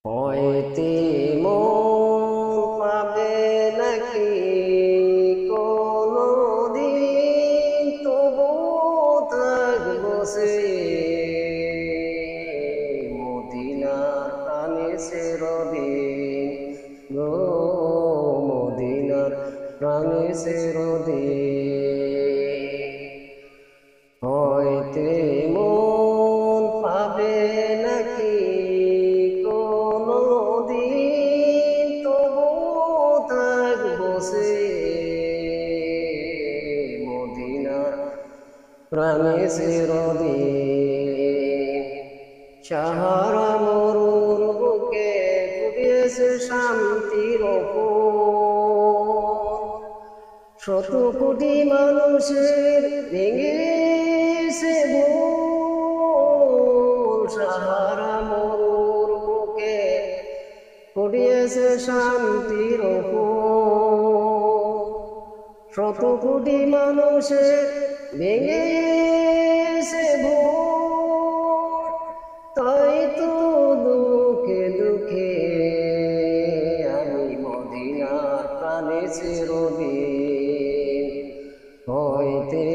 হইতে মন পাবে নাকি কোনো দিন, তবু থাকবো সে মদিনার প্রাণে চিরদিন গো, মদিনার প্রাণে চিরদিন। হইতে মন পাবে নাকি কোনো দিন, তবু থাকবো সে মদিনার প্রাণে চিরদিন। সাহারা মরুর বুকে ফুটেছে শান্তির ফুল, শত কোটি মানুষের ভেঙেছে ভুল। সাহারা মরুর বুকে ফুটেছে শান্তির ফুল, শত কোটি মানুষের ভেঙেছে ভুল। তাই তো দুঃখে দুঃখে আমি মদিনার প্রাণে চিরদিন। হইতে